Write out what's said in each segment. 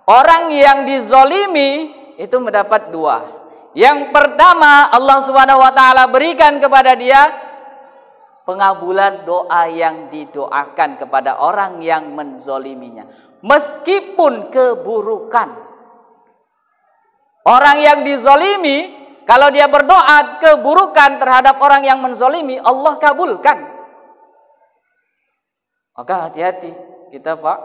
orang yang dizolimi itu mendapat dua. Yang pertama, Allah Subhanahu wa taala berikan kepada dia pengabulan doa yang didoakan kepada orang yang menzoliminya, meskipun keburukan. Orang yang dizolimi, kalau dia berdoa keburukan terhadap orang yang menzolimi, Allah kabulkan. Maka hati-hati kita, Pak,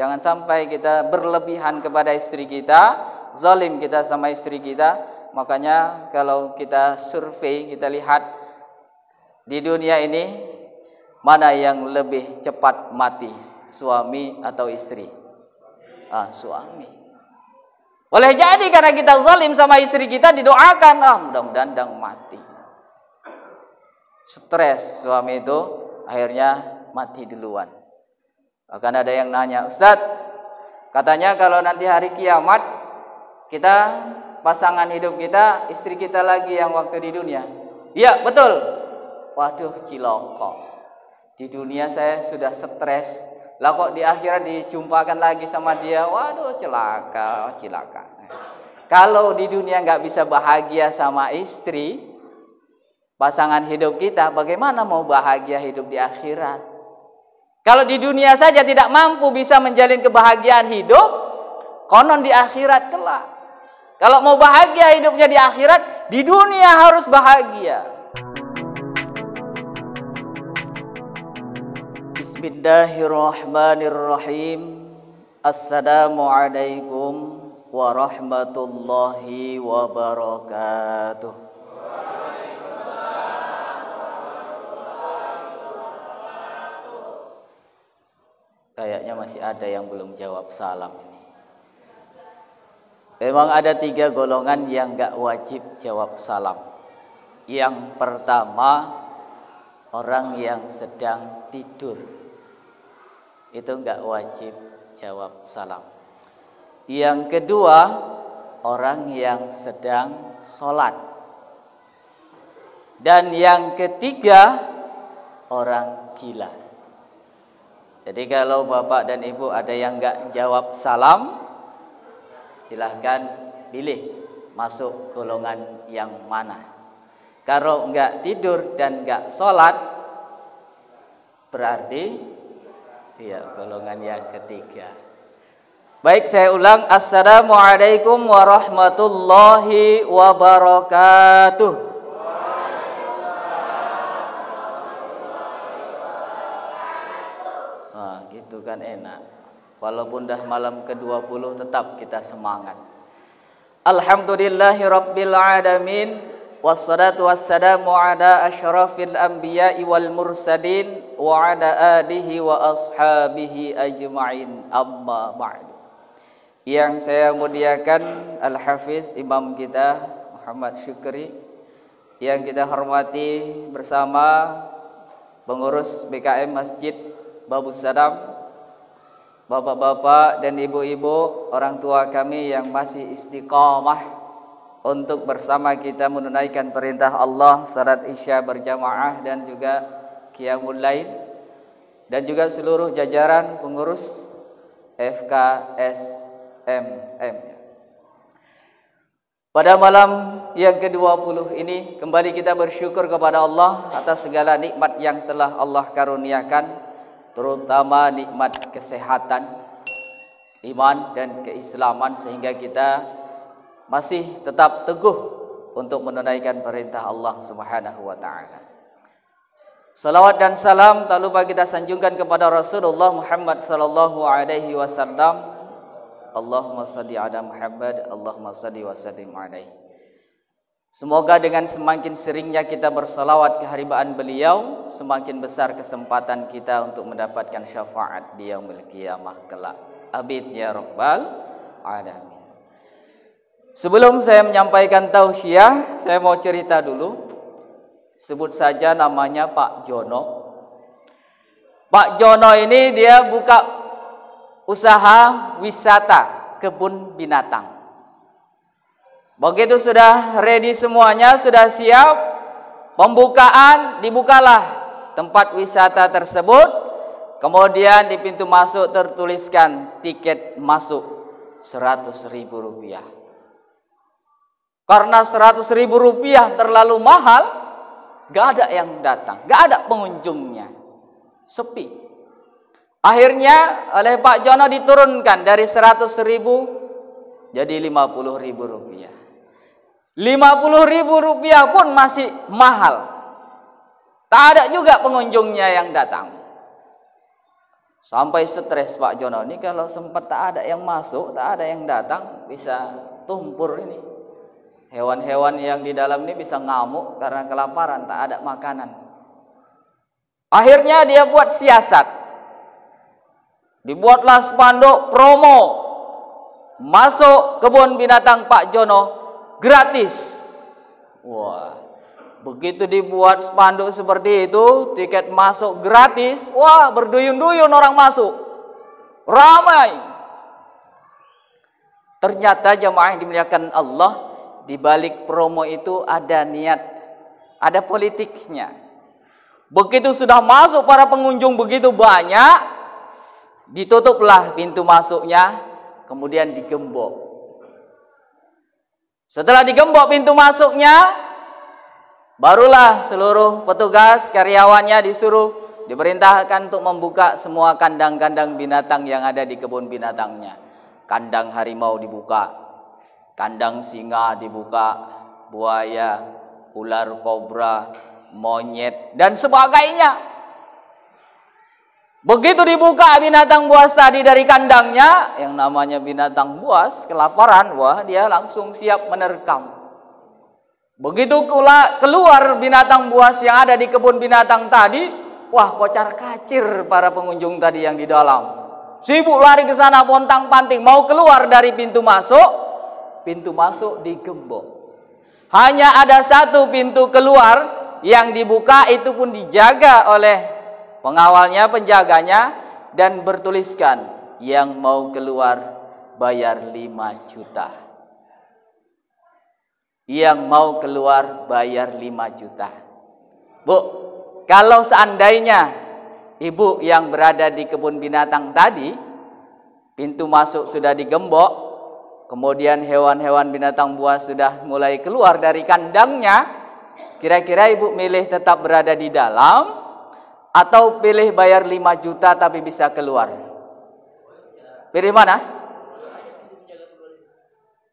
jangan sampai kita berlebihan kepada istri kita, zalim kita sama istri kita. Makanya kalau kita survei, kita lihat di dunia ini mana yang lebih cepat mati, suami atau istri? Suami. Boleh jadi karena kita zalim sama istri kita, didoakan, mudah-mudahan dang mati. Stres suami itu akhirnya mati duluan. Akan ada yang nanya, Ustadz, katanya kalau nanti hari kiamat kita, pasangan hidup kita, istri kita lagi yang waktu di dunia. Iya, betul. Waduh, ciloko. Di dunia saya sudah stres. Lah kok di akhirat dijumpakan lagi sama dia. Waduh, celaka. Kalau di dunia nggak bisa bahagia sama istri, pasangan hidup kita, bagaimana mau bahagia hidup di akhirat? Kalau di dunia saja tidak mampu bisa menjalin kebahagiaan hidup, konon di akhirat kelak. Kalau mau bahagia hidupnya di akhirat, di dunia harus bahagia. Bismillahirrahmanirrahim. Assalamualaikum warahmatullahi wabarakatuh. Kayaknya masih ada yang belum jawab salam ini. Memang ada 3 golongan yang gak wajib jawab salam. Yang pertama, orang yang sedang tidur, itu gak wajib jawab salam. Yang kedua, orang yang sedang sholat. Dan yang ketiga, orang gila. Jadi kalau bapak dan ibu ada yang gak jawab salam, silahkan pilih masuk golongan yang mana. Kalau enggak tidur dan enggak sholat, berarti golongan yang ketiga. Baik, saya ulang. Assalamualaikum warahmatullahi wabarakatuh. Gitu kan enak. Walaupun dah malam ke-20 tetap kita semangat. Alhamdulillahi rabbil alamin. Wassalatu wassalamu ala asyrafil anbiya'i wal mursalin wa ala alihi wa ashabihi ajma'in, amma ba'du. Yang saya muliakan Al-Hafiz Imam kita Muhammad Syukri, yang kita hormati bersama pengurus BKM Masjid Babus Salam, bapak-bapak dan ibu-ibu, orang tua kami yang masih istiqamah untuk bersama kita menunaikan perintah Allah, salat Isya berjamaah dan juga Qiyamul Lail, dan juga seluruh jajaran pengurus FKSMM. Pada malam yang ke-20 ini kembali kita bersyukur kepada Allah atas segala nikmat yang telah Allah karuniakan, terutama nikmat kesehatan, iman dan keislaman, sehingga kita masih tetap teguh untuk menunaikan perintah Allah Subhanahu wa taala. Salawat dan salam tak lupa kita sanjungkan kepada Rasulullah Muhammad sallallahu alaihi wasallam. Allahumma shalli ala Muhammad, Allahumma shalli wa sallim alaihi. Semoga dengan semakin seringnya kita bersalawat ke haribaan beliau, semakin besar kesempatan kita untuk mendapatkan syafaat di yaumil qiyamah kelak. Amin ya rabbal alamin. Sebelum saya menyampaikan tausiah, saya mau cerita dulu. Sebut saja namanya Pak Jono. Pak Jono ini dia buka usaha wisata kebun binatang. Begitu sudah ready semuanya, sudah siap pembukaan, dibukalah tempat wisata tersebut. Kemudian di pintu masuk tertuliskan tiket masuk 100.000 rupiah. Karena 100.000 rupiah terlalu mahal, gak ada yang datang, gak ada pengunjungnya, sepi. Akhirnya oleh Pak Jono diturunkan dari 100.000 jadi 50.000 rupiah. 50.000 rupiah pun masih mahal. Tak ada juga pengunjungnya yang datang. Sampai stres Pak Jono ini, kalau sempat tak ada yang masuk, tak ada yang datang, bisa tumpur ini. Hewan-hewan yang di dalam ini bisa ngamuk karena kelaparan, tak ada makanan. Akhirnya dia buat siasat. Dibuatlah spanduk promo masuk kebun binatang Pak Jono gratis. Wah, begitu dibuat spanduk seperti itu, tiket masuk gratis. Wah, berduyun-duyun orang masuk, ramai. Ternyata jemaah yang dimuliakan Allah, di balik promo itu ada niat, ada politiknya. Begitu sudah masuk para pengunjung begitu banyak, ditutuplah pintu masuknya, kemudian digembok. Setelah digembok pintu masuknya, barulah seluruh petugas karyawannya diperintahkan untuk membuka semua kandang-kandang binatang yang ada di kebun binatangnya. Kandang harimau dibuka, kandang singa dibuka, buaya, ular kobra, monyet, dan sebagainya. Begitu dibuka binatang buas tadi dari kandangnya, yang namanya binatang buas, kelaparan, wah dia langsung siap menerkam. Begitu keluar binatang buas yang ada di kebun binatang tadi, wah kocar kacir para pengunjung tadi yang di dalam. Sibuk lari ke sana pontang-panting, mau keluar dari pintu masuk digembok. Hanya ada satu pintu keluar yang dibuka, itu pun dijaga oleh pengawalnya, penjaganya, dan bertuliskan, yang mau keluar bayar 5 juta. Yang mau keluar bayar 5 juta. Bu, kalau seandainya ibu yang berada di kebun binatang tadi, pintu masuk sudah digembok, kemudian hewan-hewan binatang buas sudah mulai keluar dari kandangnya, kira-kira ibu milih tetap berada di dalam atau pilih bayar 5 juta tapi bisa keluar? Pilih mana?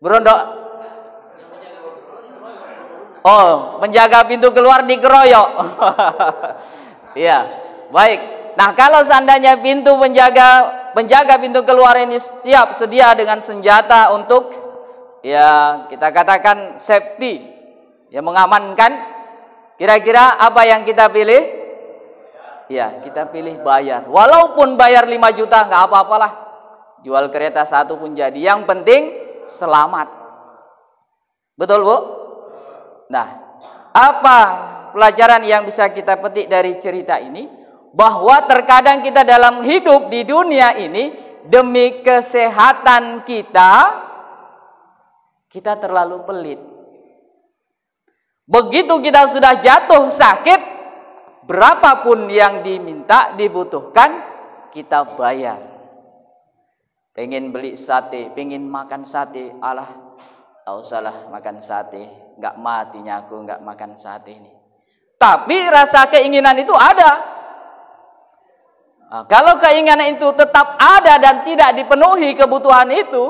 Berondok. Oh, menjaga pintu keluar dikeroyok. Iya, baik. Nah, kalau seandainya penjaga pintu keluar ini siap sedia dengan senjata untuk, ya kita katakan safety, yang mengamankan, kira-kira apa yang kita pilih? Ya, kita pilih bayar. Walaupun bayar 5 juta nggak apa-apalah. Jual kereta satu pun jadi. Yang penting selamat. Betul, Bu? Nah, apa pelajaran yang bisa kita petik dari cerita ini? Bahwa terkadang kita dalam hidup di dunia ini, demi kesehatan kita terlalu pelit. Begitu kita sudah jatuh sakit, berapapun yang diminta, dibutuhkan, kita bayar. Pengen beli sate, pengen makan sate, alah, tak usahlah makan sate, nggak matinya aku nggak makan sate ini. Tapi rasa keinginan itu ada. Nah, kalau keinginan itu tetap ada dan tidak dipenuhi kebutuhan itu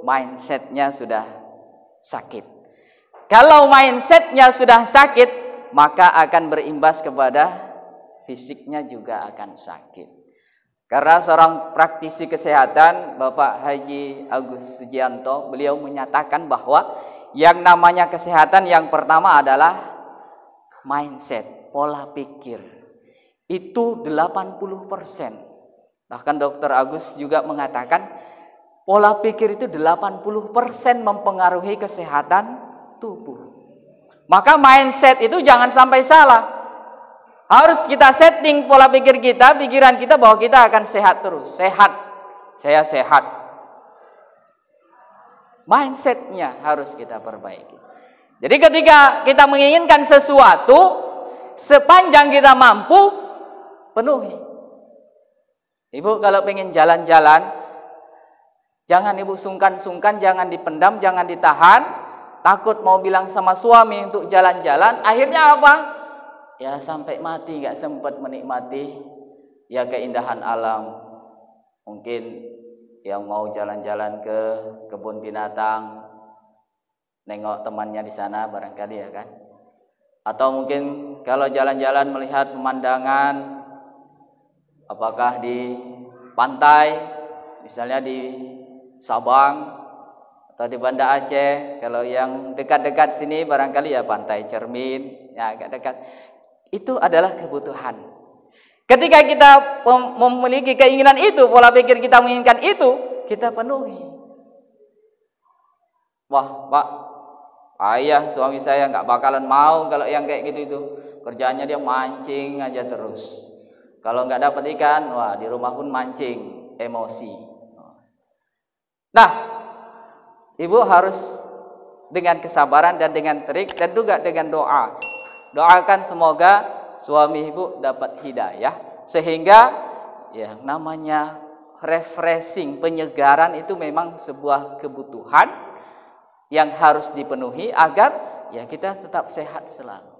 mindsetnya sudah sakit. Kalau mindsetnya sudah sakit, maka akan berimbas kepada fisiknya juga akan sakit. Karena seorang praktisi kesehatan, Bapak Haji Agus Sujianto, beliau menyatakan bahwa yang namanya kesehatan yang pertama adalah mindset, pola pikir. Itu 80%. Bahkan Dr. Agus juga mengatakan pola pikir itu 80% mempengaruhi kesehatan tubuh. Maka mindset itu jangan sampai salah. Harus kita setting pola pikir kita, pikiran kita bahwa kita akan sehat terus. Sehat. Saya sehat. Mindsetnya harus kita perbaiki. Jadi ketika kita menginginkan sesuatu, sepanjang kita mampu, penuhi. Ibu kalau pengen jalan-jalan, Jangan ibu sungkan-sungkan, jangan dipendam, jangan ditahan. Takut mau bilang sama suami untuk jalan-jalan, akhirnya apa? Ya sampai mati nggak sempat menikmati ya keindahan alam. Mungkin yang mau jalan-jalan ke kebun binatang, nengok temannya di sana barangkali ya kan. Atau mungkin kalau jalan-jalan melihat pemandangan, apakah di pantai, misalnya di Sabang atau di Banda Aceh. Kalau yang dekat-dekat sini barangkali ya Pantai Cermin, ya agak dekat. Itu adalah kebutuhan. Ketika kita memiliki keinginan itu, pola pikir kita menginginkan itu, kita penuhi. Wah, Pak, ayah suami saya nggak bakalan mau kalau yang kayak gitu itu. Kerjaannya dia mancing aja terus. Kalau nggak dapat ikan, wah di rumah pun mancing, emosi. Nah, ibu harus dengan kesabaran dan dengan trik dan juga dengan doa. Doakan semoga suami ibu dapat hidayah sehingga ya namanya refreshing, penyegaran itu memang sebuah kebutuhan yang harus dipenuhi agar ya kita tetap sehat selalu.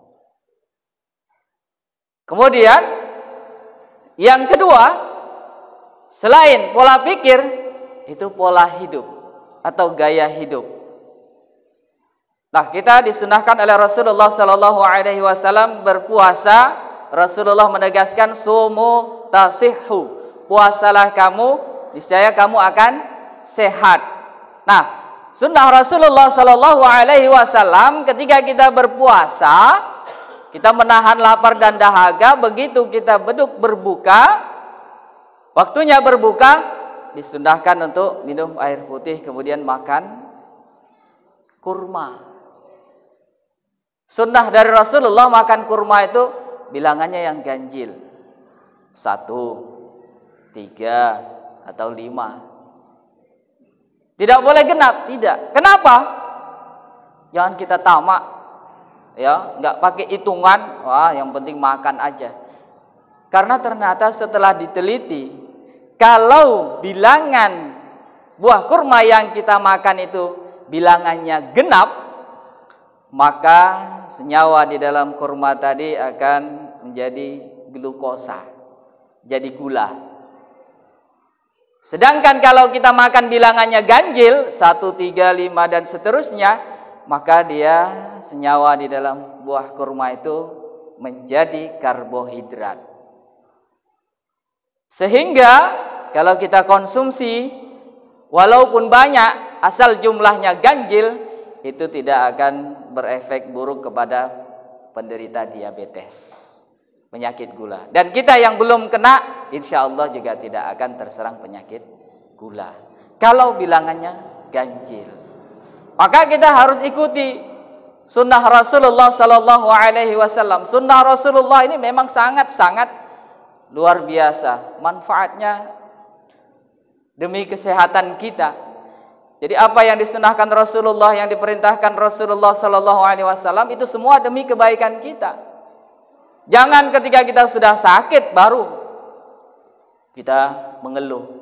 Kemudian yang kedua, selain pola pikir, itu pola hidup atau gaya hidup. Nah, kita disunahkan oleh Rasulullah Sallallahu Alaihi Wasallam berpuasa. Rasulullah menegaskan sumu tasihhu, puasalah kamu, niscaya kamu akan sehat. Nah, sunnah Rasulullah Sallallahu Alaihi Wasallam ketika kita berpuasa, kita menahan lapar dan dahaga. Begitu kita berbuka, waktunya berbuka, disunahkan untuk minum air putih, kemudian makan kurma. Sunnah dari Rasulullah makan kurma itu bilangannya yang ganjil. 1, 3, atau 5. Tidak boleh genap, tidak. Kenapa? Jangan kita tamak. Ya, nggak pakai hitungan. Wah, yang penting makan aja. Karena ternyata setelah diteliti, kalau bilangan buah kurma yang kita makan itu bilangannya genap, maka senyawa di dalam kurma tadi akan menjadi glukosa, jadi gula. Sedangkan kalau kita makan bilangannya ganjil, 1, 3, 5 dan seterusnya, maka dia senyawa di dalam buah kurma itu menjadi karbohidrat. Sehingga kalau kita konsumsi walaupun banyak, asal jumlahnya ganjil, itu tidak akan berefek buruk kepada penderita diabetes, penyakit gula. Dan kita yang belum kena, insya Allah juga tidak akan terserang penyakit gula kalau bilangannya ganjil. Maka kita harus ikuti sunnah Rasulullah Sallallahu Alaihi Wasallam. Sunnah Rasulullah ini memang sangat-sangat luar biasa manfaatnya demi kesehatan kita. Jadi apa yang disunahkan Rasulullah, yang diperintahkan Rasulullah Sallallahu Alaihi Wasallam itu semua demi kebaikan kita. Jangan ketika kita sudah sakit baru kita mengeluh.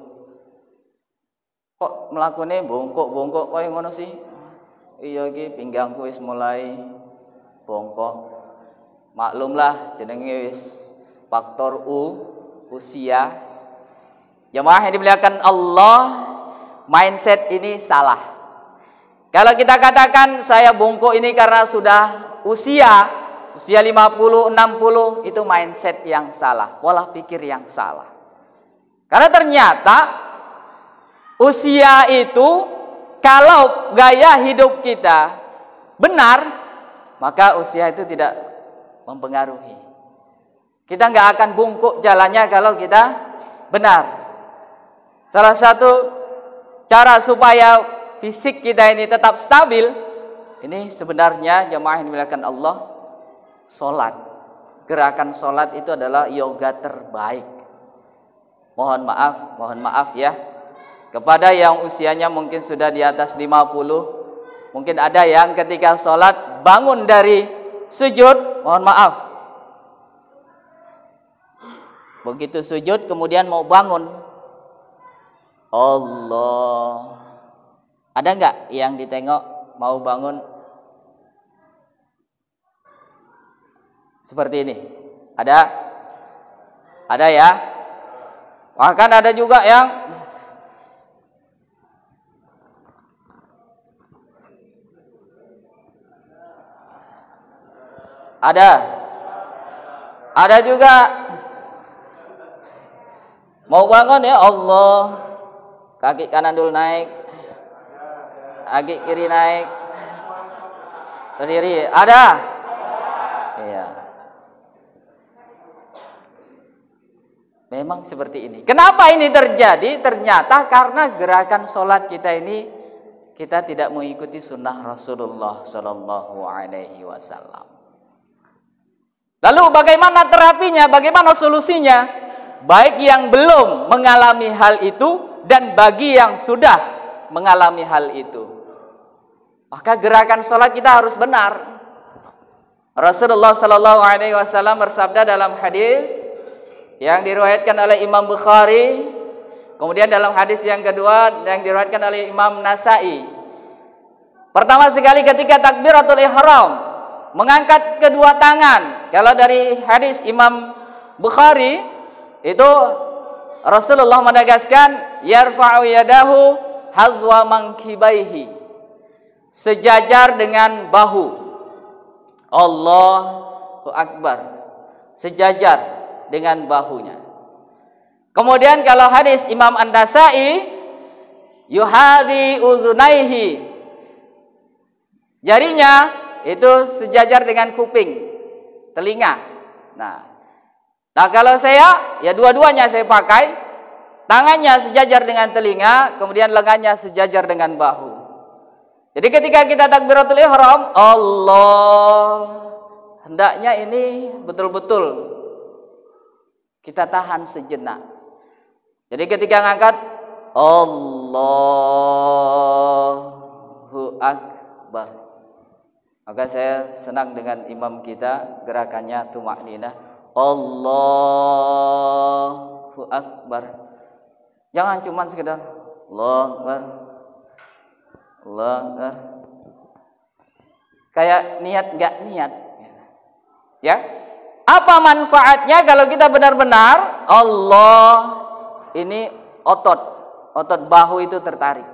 Kok melakukannya bongkok-bongkok kaya ngono sih? Iya iki pinggangku wis mulai bongkok. Maklumlah jenenge wis faktor usia. Jemaah yang dimuliakan Allah, mindset ini salah. Kalau kita katakan saya bongkok ini karena sudah usia 50, 60, itu mindset yang salah, pola pikir yang salah. Karena ternyata usia itu kalau gaya hidup kita benar, maka usia itu tidak mempengaruhi. Kita nggak akan bungkuk jalannya kalau kita benar. Salah satu cara supaya fisik kita ini tetap stabil, ini sebenarnya jemaah yang dimuliakan Allah, sholat. Gerakan sholat itu adalah yoga terbaik. Mohon maaf ya, kepada yang usianya mungkin sudah di atas 50, mungkin ada yang ketika sholat bangun dari sujud, mohon maaf, begitu sujud kemudian mau bangun, Allah Ada nggak yang ditengok mau bangun seperti ini? Ada? Ada ya? Bahkan ada juga yang ada juga mau bangun ya Allah, kaki kanan dulu naik, kaki kiri naik, berdiri. Ada? Iya. Memang seperti ini. Kenapa ini terjadi? Ternyata karena gerakan sholat kita ini, kita tidak mengikuti sunnah Rasulullah Shallallahu Alaihi Wasallam. Lalu bagaimana terapinya? Bagaimana solusinya? Baik yang belum mengalami hal itu dan bagi yang sudah mengalami hal itu. Maka gerakan sholat kita harus benar. Rasulullah Shallallahu Alaihi Wasallam bersabda dalam hadis yang diriwayatkan oleh Imam Bukhari, kemudian dalam hadis yang kedua yang diriwayatkan oleh Imam Nasai. Pertama sekali ketika takbiratul ihram, mengangkat kedua tangan. Kalau dari hadis Imam Bukhari itu Rasulullah menegaskan yarfa'u yadahu hadwa mankibaihi, sejajar dengan bahu. Allahu Akbar, sejajar dengan bahunya. Kemudian kalau hadis Imam An-Nasai yuhadi uzunaihi, jarinya itu sejajar dengan kuping, telinga. Nah kalau saya ya dua-duanya saya pakai, tangannya sejajar dengan telinga, kemudian lengannya sejajar dengan bahu. Jadi ketika kita takbiratul ihram, Allah, hendaknya ini betul-betul kita tahan sejenak. Jadi ketika ngangkat Allahu Akbar, maka saya senang dengan imam kita gerakannya tumakninah, Allahu Akbar. Jangan cuma sekedar Allahu Akbar, Allahu Akbar, kayak niat nggak niat, ya. Apa manfaatnya kalau kita benar-benar Allah ini otot bahu itu tertarik.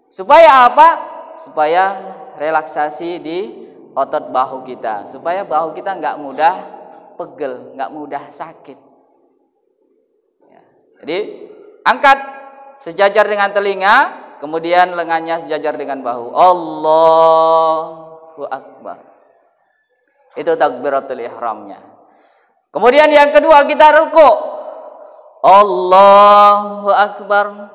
Supaya apa? Supaya relaksasi di otot bahu kita, supaya bahu kita nggak mudah pegel, nggak mudah sakit. Ya. Jadi angkat sejajar dengan telinga, kemudian lengannya sejajar dengan bahu. Allahu Akbar. Itu takbiratul ihramnya. Kemudian yang kedua kita ruku. Allahu Akbar.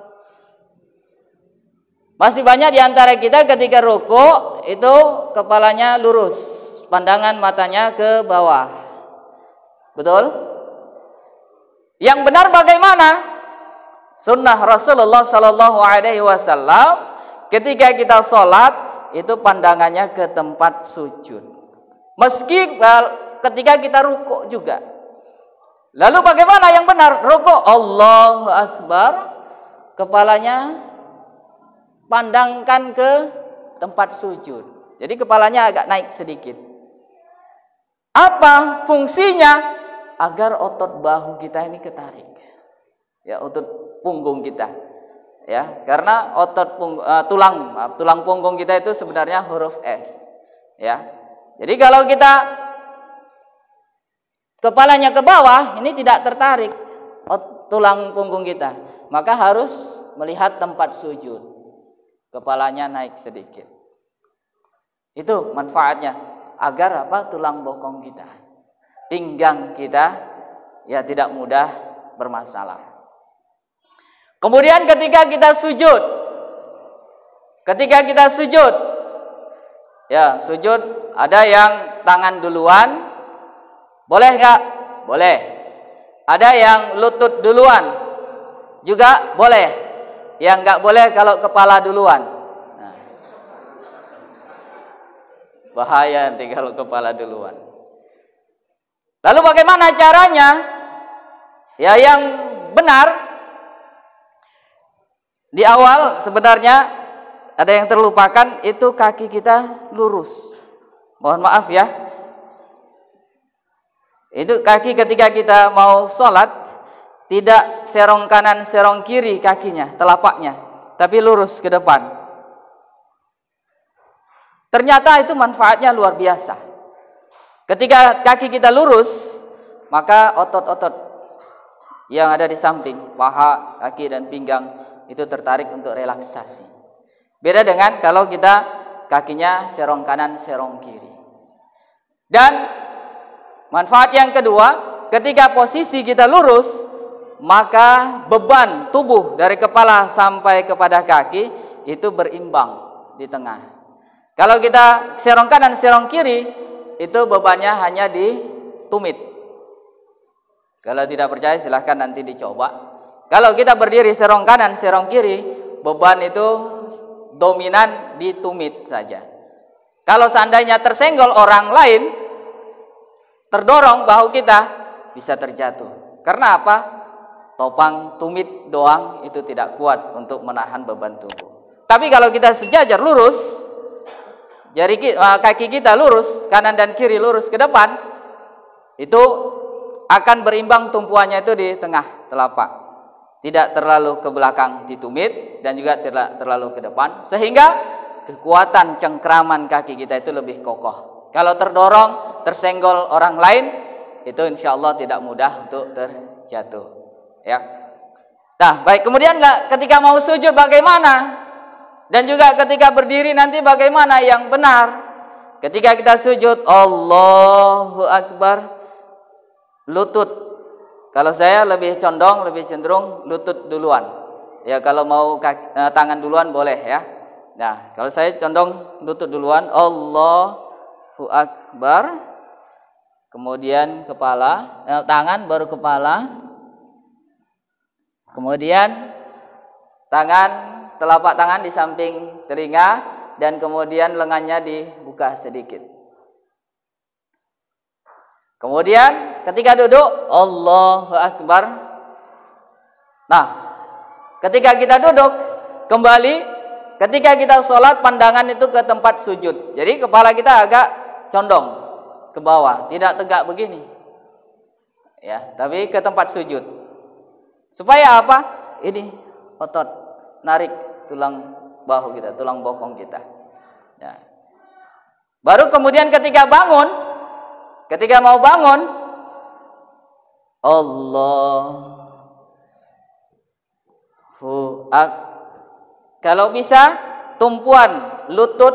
Masih banyak di antara kita ketika ruku itu kepalanya lurus, pandangan matanya ke bawah. Betul? Yang benar bagaimana? Sunnah Rasulullah Sallallahu Alaihi Wasallam ketika kita sholat itu pandangannya ke tempat sujud. Meski ketika kita ruku juga. Lalu bagaimana yang benar? Ruku Allahu Akbar, kepalanya pandangkan ke tempat sujud. Jadi kepalanya agak naik sedikit. Apa fungsinya? Agar otot bahu kita ini ketarik. Ya, otot punggung kita. Ya, karena otot tulang punggung kita itu sebenarnya huruf S. Ya. Jadi kalau kita kepalanya ke bawah, ini tidak tertarik tulang punggung kita. Maka harus melihat tempat sujud. Kepalanya naik sedikit. Itu manfaatnya. Agar apa? Tulang bokong kita, pinggang kita ya tidak mudah bermasalah. Kemudian ketika kita sujud, ya sujud ada yang tangan duluan, boleh nggak? Boleh. Ada yang lutut duluan, juga boleh. Yang nggak boleh kalau kepala duluan. Nah, bahaya nanti kalau kepala duluan. Lalu bagaimana caranya? Ya yang benar di awal sebenarnya ada yang terlupakan, itu kaki kita lurus. Mohon maaf ya. Itu kaki ketika kita mau sholat, tidak serong kanan serong kiri kakinya, telapaknya, tapi lurus ke depan. Ternyata itu manfaatnya luar biasa. Ketika kaki kita lurus, maka otot-otot yang ada di samping, paha, kaki dan pinggang itu tertarik untuk relaksasi. Beda dengan kalau kita kakinya serong kanan, serong kiri. Dan manfaat yang kedua, ketika posisi kita lurus, maka beban tubuh dari kepala sampai kepada kaki itu berimbang di tengah. Kalau kita serong kanan, serong kiri, itu bebannya hanya di tumit. Kalau tidak percaya silahkan nanti dicoba. Kalau kita berdiri serong kanan, serong kiri, beban itu dominan di tumit saja. Kalau seandainya tersenggol orang lain, terdorong bahu kita, bisa terjatuh. Karena apa? Topang tumit doang itu tidak kuat untuk menahan beban tubuh. Tapi kalau kita sejajar lurus, kaki kita lurus, kanan dan kiri lurus ke depan, itu akan berimbang tumpuannya itu di tengah telapak. Tidak terlalu ke belakang di tumit dan juga tidak terlalu ke depan, sehingga kekuatan cengkraman kaki kita itu lebih kokoh. Kalau terdorong, tersenggol orang lain, itu insya Allah tidak mudah untuk terjatuh. Ya. Nah, baik. Kemudian ketika mau sujud bagaimana? Dan juga ketika berdiri nanti bagaimana yang benar? Ketika kita sujud, Allahu Akbar, lutut. Kalau saya lebih condong, lebih cenderung lutut duluan. Ya, kalau mau tangan duluan boleh ya. Nah, kalau saya condong lutut duluan, Allahu Akbar. Kemudian kepala, tangan baru kepala. Kemudian tangan, telapak tangan di samping telinga dan kemudian lengannya dibuka sedikit. Kemudian ketika duduk, Allahu Akbar. Nah, ketika kita duduk, kembali, ketika kita sholat, pandangan itu ke tempat sujud. Jadi kepala kita agak condong ke bawah, tidak tegak begini. Ya, tapi ke tempat sujud. Supaya apa? Ini otot narik tulang bahu kita, tulang bokong kita. Ya. Baru kemudian ketika bangun, ketika mau bangun, Allahu Akbar. Kalau bisa, tumpuan lutut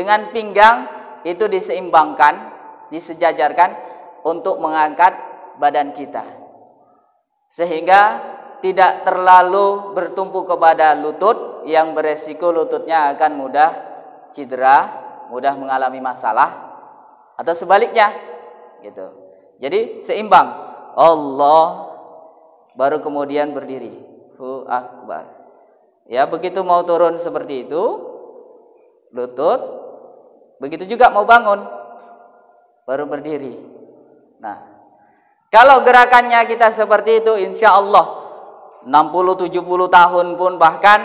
dengan pinggang itu diseimbangkan, disejajarkan untuk mengangkat badan kita. Sehingga tidak terlalu bertumpu kepada lutut yang beresiko lututnya akan mudah cedera, mudah mengalami masalah, atau sebaliknya. Gitu. Jadi seimbang. Allah baru kemudian berdiri. Allahu Akbar. Ya, begitu mau turun seperti itu, lutut. Begitu juga mau bangun, baru berdiri. Nah, kalau gerakannya kita seperti itu, insya Allah 60-70 tahun pun, bahkan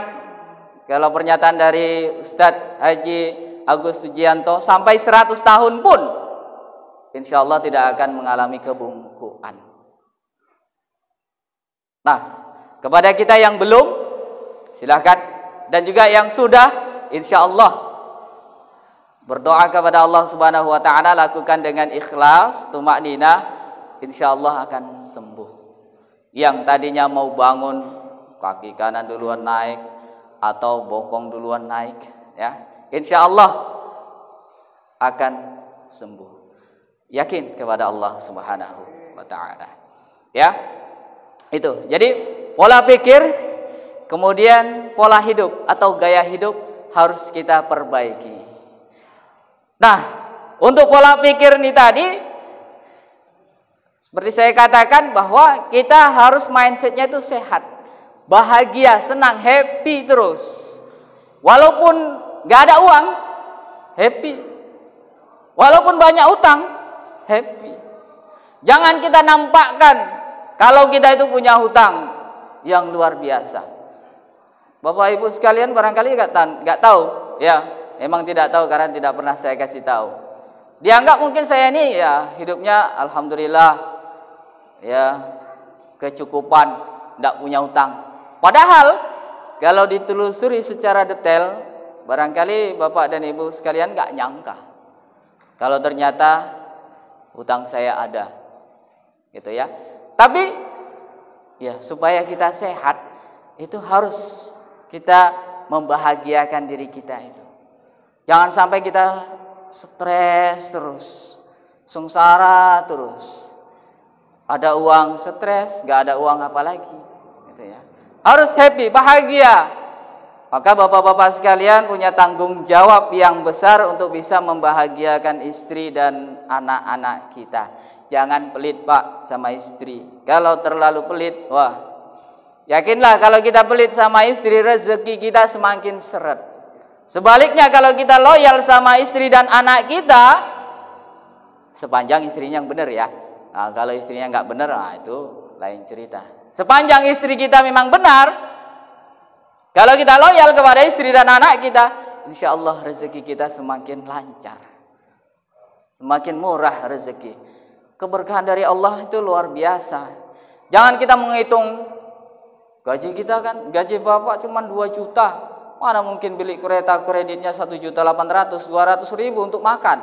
kalau pernyataan dari Ustadz Haji Agus Sujianto sampai 100 tahun pun, insya Allah tidak akan mengalami kebungkuan. Nah, kepada kita yang belum, silahkan. Dan juga yang sudah, insya Allah berdoa kepada Allah Subhanahu Wa Taala, lakukan dengan ikhlas, tumakninah, insya Allah akan sembuh. Yang tadinya mau bangun, kaki kanan duluan naik, atau bokong duluan naik, ya, insya Allah akan sembuh. Yakin kepada Allah Subhanahu Wa Taala. Ya, itu. Jadi pola pikir, kemudian pola hidup atau gaya hidup harus kita perbaiki. Nah, untuk pola pikir ini tadi, seperti saya katakan bahwa kita harus mindsetnya itu sehat, bahagia, senang, happy terus. Walaupun gak ada uang, happy. Walaupun banyak utang, happy. Jangan kita nampakkan kalau kita itu punya hutang yang luar biasa. Bapak Ibu sekalian barangkali nggak tahu, ya, memang tidak tahu karena tidak pernah saya kasih tahu. Dianggap mungkin saya ini ya hidupnya alhamdulillah, ya, kecukupan, tidak punya utang. Padahal kalau ditelusuri secara detail, barangkali Bapak dan Ibu sekalian nggak nyangka kalau ternyata utang saya ada, gitu ya. Tapi ya supaya kita sehat itu harus kita membahagiakan diri kita itu. Jangan sampai kita stres terus, sengsara terus. Ada uang stres, nggak ada uang apa lagi, gitu ya. Harus happy, bahagia. Maka bapak-bapak sekalian punya tanggung jawab yang besar untuk bisa membahagiakan istri dan anak-anak kita. Jangan pelit Pak sama istri. Kalau terlalu pelit, wah, yakinlah kalau kita pelit sama istri, rezeki kita semakin seret. Sebaliknya kalau kita loyal sama istri dan anak kita, sepanjang istrinya yang benar ya. Nah, kalau istrinya nggak benar, nah itu lain cerita. Sepanjang istri kita memang benar, kalau kita loyal kepada istri dan anak kita, insya Allah rezeki kita semakin lancar, semakin murah rezeki. Keberkahan dari Allah itu luar biasa. Jangan kita menghitung gaji kita kan, gaji bapak cuma 2 juta. Mana mungkin beli kereta kreditnya 1.800.000, 200.000 untuk makan.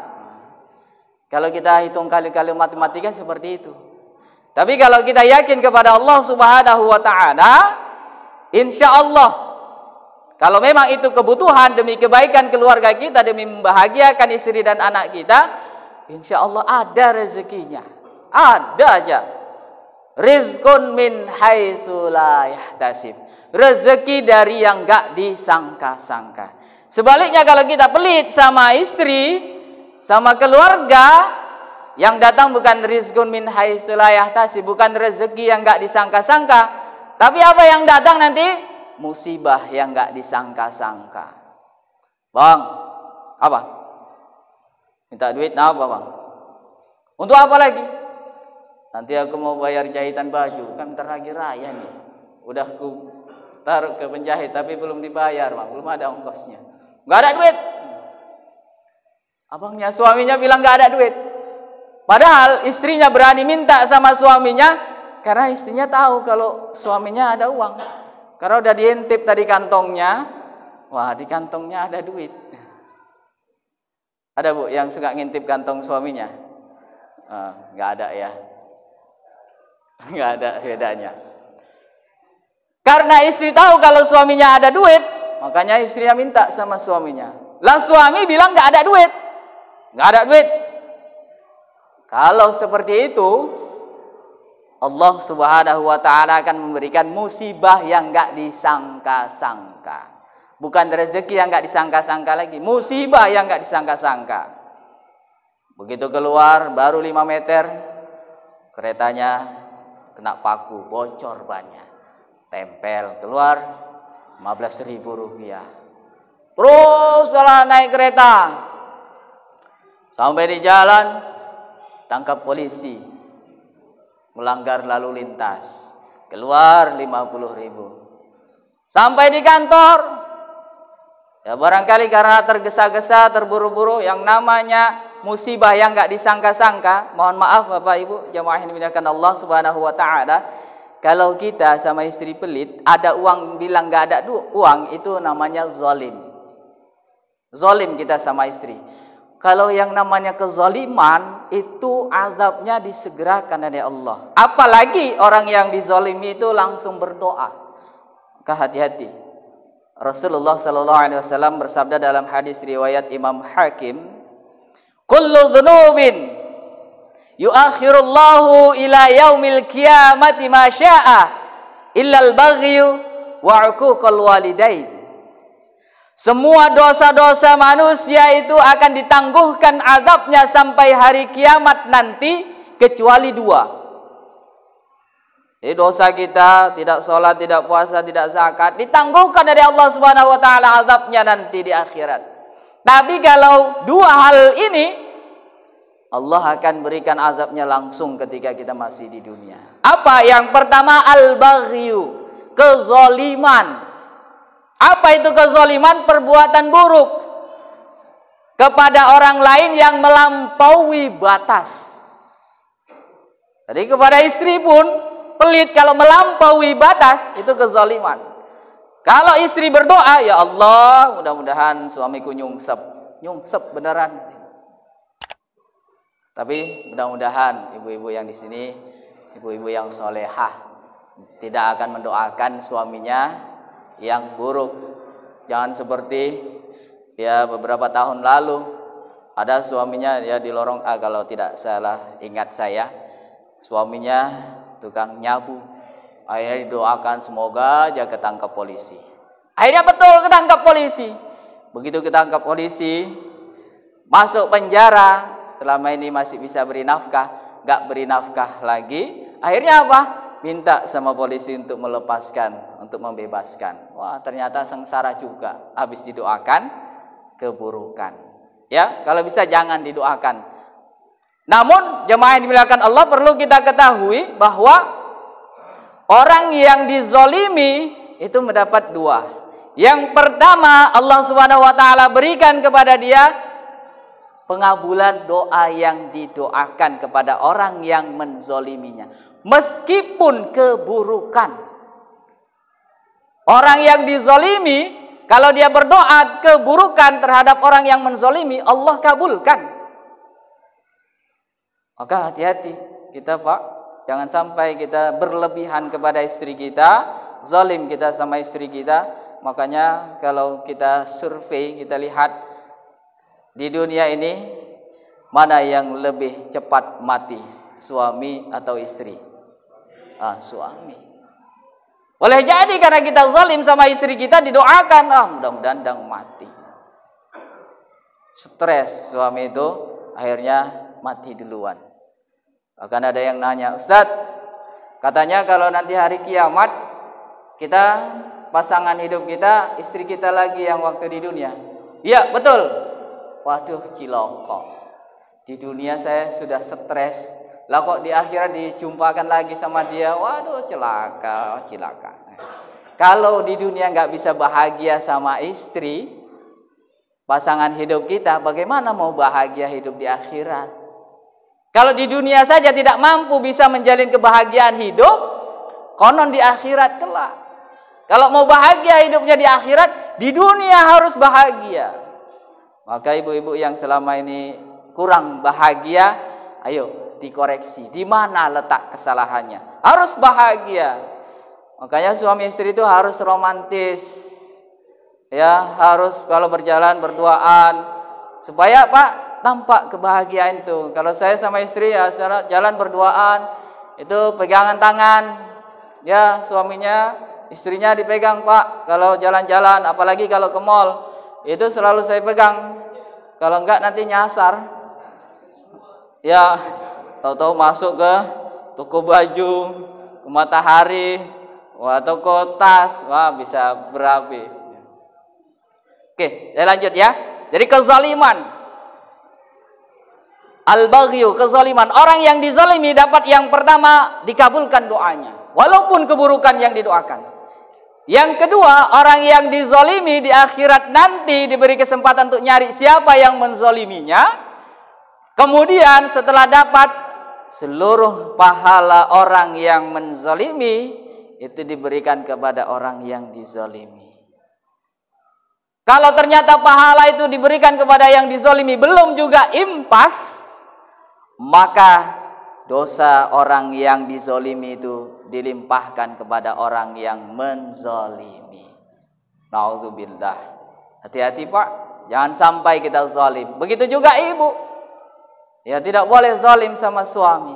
Kalau kita hitung kali-kali matematika seperti itu. Tapi kalau kita yakin kepada Allah Subhanahu wa taala, insya Allah kalau memang itu kebutuhan demi kebaikan keluarga kita, demi membahagiakan istri dan anak kita, insya Allah ada rezekinya. Ada aja. Rizqun min haitsu la yahtasib. Rezeki dari yang enggak disangka-sangka. Sebaliknya kalau kita pelit sama istri, sama keluarga, yang datang bukan rizqun min haitsu la yahtasib, bukan rezeki yang enggak disangka-sangka, tapi apa yang datang nanti? Musibah yang enggak disangka-sangka. Bang, apa? Minta duit apa, Bang? Untuk apa lagi? Nanti aku mau bayar jahitan baju, kan bentar lagi raya nih. Udah aku taruh ke penjahit tapi belum dibayar, Bang. Belum ada ongkosnya. Enggak ada duit. Abangnya, suaminya bilang enggak ada duit. Padahal istrinya berani minta sama suaminya karena istrinya tahu kalau suaminya ada uang. Karena udah diintip tadi kantongnya, wah di kantongnya ada duit. Ada Bu yang suka ngintip kantong suaminya? Nggak ada ya. Nggak ada bedanya. Karena istri tahu kalau suaminya ada duit, makanya istrinya minta sama suaminya. Lah suami bilang nggak ada duit. Nggak ada duit. Kalau seperti itu, Allah Subhanahu wa taala akan memberikan musibah yang nggak disangka-sangka. Bukan rezeki yang nggak disangka-sangka lagi, musibah yang nggak disangka-sangka. Begitu keluar baru 5 meter, keretanya kena paku, bocor banyak. Tempel, keluar 15.000 rupiah. Terus setelah naik kereta, sampai di jalan, tangkap polisi, melanggar lalu lintas, keluar 50.000. Sampai di kantor, ya barangkali karena tergesa-gesa, terburu-buru, yang namanya musibah yang nggak disangka-sangka. Mohon maaf Bapak Ibu jamaah yang dimuliakan Allah Subhanahu wa taala, kalau kita sama istri pelit, ada uang bilang nggak ada uang, itu namanya zalim. Zalim kita sama istri. Kalau yang namanya kezaliman, itu azabnya disegerakan oleh Allah. Apalagi orang yang dizalimi itu langsung berdoa. Hati-hati. Rasulullah SAW bersabda dalam hadis riwayat Imam Hakim, kullu dhunubin yuakhirullahu ila yaumil qiyamati ma syaa illa al-baghyu wa 'uququl walidain. Semua dosa-dosa manusia itu akan ditangguhkan azabnya sampai hari kiamat nanti kecuali 2. Jadi dosa kita, tidak sholat, tidak puasa, tidak zakat, ditangguhkan dari Allah Subhanahu wa taala azabnya nanti di akhirat. Tapi kalau 2 hal ini, Allah akan berikan azabnya langsung ketika kita masih di dunia. Apa? Yang pertama al-baghyu, kezaliman. Apa itu kezaliman? Perbuatan buruk kepada orang lain yang melampaui batas. Jadi kepada istri pun pelit kalau melampaui batas, itu kezaliman. Kalau istri berdoa, ya Allah, mudah-mudahan suamiku nyungsep beneran. Tapi mudah-mudahan ibu-ibu yang di sini, ibu-ibu yang solehah, tidak akan mendoakan suaminya yang buruk. Jangan seperti ya beberapa tahun lalu ada suaminya ya di lorong A, kalau tidak salah ingat saya, suaminya tukang nyabu. Akhirnya didoakan semoga aja ketangkap polisi. Akhirnya betul ketangkap polisi. Begitu ketangkap polisi, masuk penjara. Selama ini masih bisa beri nafkah, gak beri nafkah lagi. Akhirnya apa? Minta sama polisi untuk melepaskan, untuk membebaskan. Wah, ternyata sengsara juga. Habis didoakan keburukan. Ya, kalau bisa jangan didoakan. Namun jemaah yang dimuliakan Allah, perlu kita ketahui bahwa orang yang dizolimi itu mendapat dua. Yang pertama, Allah Subhanahu wa taala berikan kepada dia pengabulan doa yang didoakan kepada orang yang menzoliminya, meskipun keburukan. Orang yang dizolimi, kalau dia berdoa keburukan terhadap orang yang menzolimi, Allah kabulkan. Maka hati-hati kita Pak, jangan sampai kita berlebihan kepada istri kita, zalim kita sama istri kita. Makanya kalau kita survei, kita lihat di dunia ini mana yang lebih cepat mati, suami atau istri? Suami. Boleh jadi karena kita zalim sama istri kita, didoakan, mudah-mudahan dang mati. Stres suami itu akhirnya mati duluan. Akan ada yang nanya, Ustadz, katanya kalau nanti hari kiamat kita, pasangan hidup kita, istri kita lagi yang waktu di dunia. Iya, betul. Waduh, ciloko. Di dunia saya sudah stres. Lah kok di akhirat dijumpakan lagi sama dia. Waduh, cilaka. Kalau di dunia nggak bisa bahagia sama istri, pasangan hidup kita, bagaimana mau bahagia hidup di akhirat? Kalau di dunia saja tidak mampu bisa menjalin kebahagiaan hidup, konon di akhirat kelak. Kalau mau bahagia hidupnya di akhirat, di dunia harus bahagia. Maka ibu-ibu yang selama ini kurang bahagia, ayo dikoreksi. Di mana letak kesalahannya? Harus bahagia. Makanya suami istri itu harus romantis. Ya, harus kalau berjalan berduaan supaya Pak tampak kebahagiaan itu. Kalau saya sama istri ya jalan berduaan, itu pegangan tangan. Ya, suaminya, istrinya dipegang Pak. Kalau jalan-jalan, apalagi kalau ke mall, itu selalu saya pegang. Kalau enggak nanti nyasar. Ya, tahu-tahu masuk ke toko baju, ke Matahari, toko tas, bisa berapi. Oke, saya lanjut ya. Jadi kezaliman, al-baghyu, kezaliman. Orang yang dizalimi dapat yang pertama dikabulkan doanya, walaupun keburukan yang didoakan. Yang kedua, orang yang dizolimi di akhirat nanti diberi kesempatan untuk nyari siapa yang menzoliminya. Kemudian setelah dapat seluruh pahala orang yang menzolimi, itu diberikan kepada orang yang dizolimi. Kalau ternyata pahala itu diberikan kepada yang dizolimi belum juga impas, maka dosa orang yang dizolimi itu dilimpahkan kepada orang yang menzolimi. Nauzubillah. Hati-hati Pak, jangan sampai kita zalim. Begitu juga ibu. Ya, tidak boleh zalim sama suami.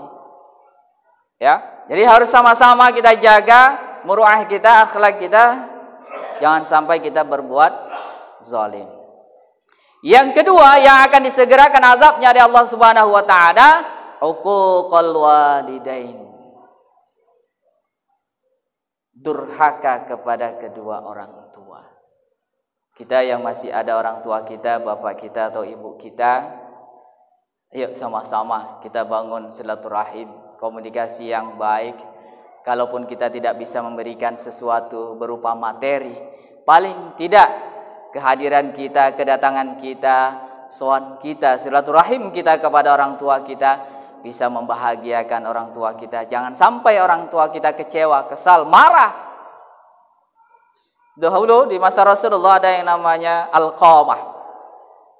Ya, jadi harus sama-sama kita jaga muruah kita, akhlak kita. Jangan sampai kita berbuat zalim. Yang kedua yang akan disegerakan azabnya dari Allah Subhanahu wa taala, uququl walidain. Durhaka kepada kedua orang tua. Kita yang masih ada orang tua kita, bapak kita atau ibu kita, ayo sama-sama kita bangun silaturahim, komunikasi yang baik. Kalaupun kita tidak bisa memberikan sesuatu berupa materi, Paling tidak kehadiran kita, kedatangan kita, sowan kita, silaturahim kita kepada orang tua kita bisa membahagiakan orang tua kita. Jangan sampai orang tua kita kecewa, kesal, marah. Dahulu di masa Rasulullah ada yang namanya Alqamah.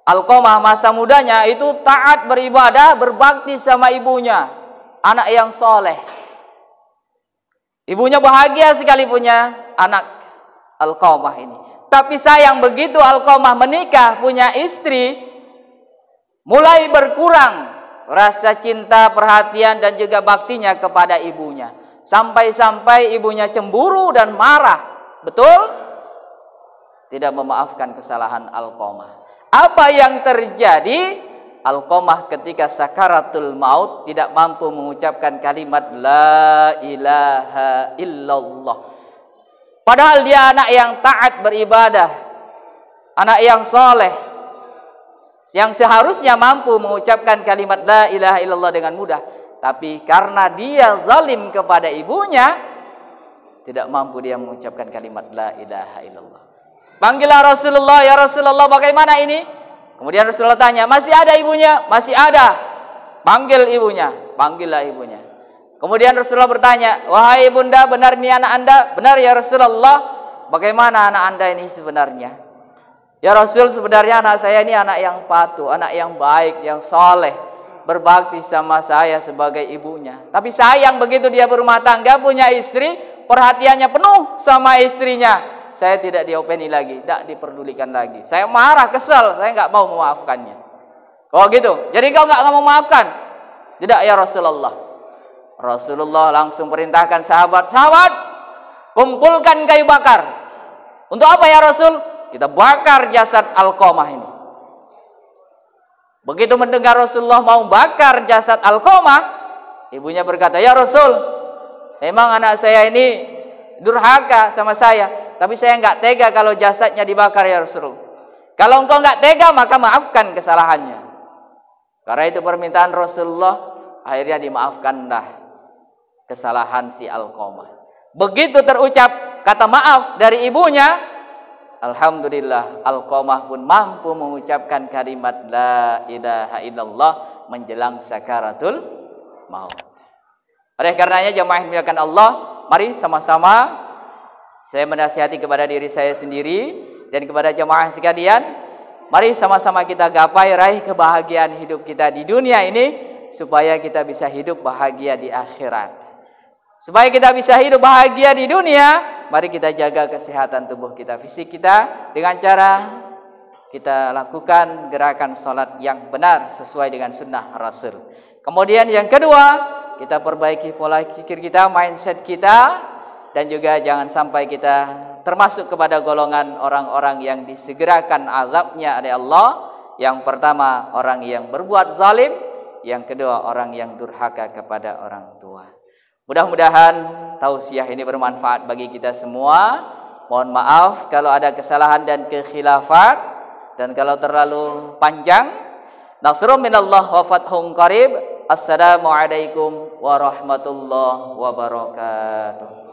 Alqamah masa mudanya itu taat beribadah, berbakti sama ibunya. Anak yang soleh. Ibunya bahagia sekali punya anak Alqamah ini. Tapi sayang begitu Alqamah menikah, punya istri, mulai berkurang rasa cinta, perhatian dan juga baktinya kepada ibunya. Sampai-sampai ibunya cemburu dan marah. Betul? Tidak memaafkan kesalahan Alqamah. Apa yang terjadi? Alqamah ketika sakaratul maut tidak mampu mengucapkan kalimat la ilaha illallah. Padahal dia anak yang taat beribadah, anak yang soleh, yang seharusnya mampu mengucapkan kalimat la ilaha illallah dengan mudah. Tapi karena dia zalim kepada ibunya, tidak mampu dia mengucapkan kalimat la ilaha illallah. Panggillah Rasulullah, ya Rasulullah bagaimana ini? Kemudian Rasulullah tanya, masih ada ibunya? Masih ada. Panggil ibunya. Panggillah ibunya. Kemudian Rasulullah bertanya, wahai ibunda, benar ini anak anda? Benar ya Rasulullah. Bagaimana anak anda ini sebenarnya? Ya Rasul, sebenarnya anak saya ini anak yang patuh, anak yang baik, yang soleh, berbakti sama saya sebagai ibunya. Tapi sayang begitu dia berumah tangga, punya istri, perhatiannya penuh sama istrinya. Saya tidak diopeni lagi, tidak diperdulikan lagi. Saya marah, kesal, saya nggak mau memaafkannya. Oh gitu. Jadi kau nggak mau memaafkan? Tidak ya Rasulullah. Rasulullah langsung perintahkan sahabat, kumpulkan kayu bakar. Untuk apa ya Rasul? Kita bakar jasad Alqamah ini. Begitu mendengar Rasulullah mau bakar jasad Alqamah, ibunya berkata, ya Rasul, memang anak saya ini durhaka sama saya. Tapi saya enggak tega kalau jasadnya dibakar ya Rasulullah. Kalau engkau enggak tega maka maafkan kesalahannya. Karena itu permintaan Rasulullah, akhirnya dimaafkanlah kesalahan si Alqamah. Begitu terucap kata maaf dari ibunya, alhamdulillah Alqamah pun mampu mengucapkan kalimat la ilaha illallah menjelang sakaratul maut. Oleh karenanya jemaah yang dimuliakan Allah, mari sama-sama saya menasihati kepada diri saya sendiri dan kepada jemaah sekalian, mari sama-sama kita gapai raih kebahagiaan hidup kita di dunia ini supaya kita bisa hidup bahagia di akhirat. Supaya kita bisa hidup bahagia di dunia, mari kita jaga kesehatan tubuh kita, fisik kita dengan cara kita lakukan gerakan salat yang benar sesuai dengan sunnah Rasul. Kemudian yang kedua, kita perbaiki pola pikir kita, mindset kita. Dan juga jangan sampai kita termasuk kepada golongan orang-orang yang disegerakan azabnya oleh Allah. Yang pertama, orang yang berbuat zalim. Yang kedua, orang yang durhaka kepada orang tua. Mudah-mudahan tausiah ini bermanfaat bagi kita semua. Mohon maaf kalau ada kesalahan dan kekhilafan. Dan kalau terlalu panjang. Nasrun minallah wa fathun qarib. Assalamualaikum warahmatullahi wabarakatuh.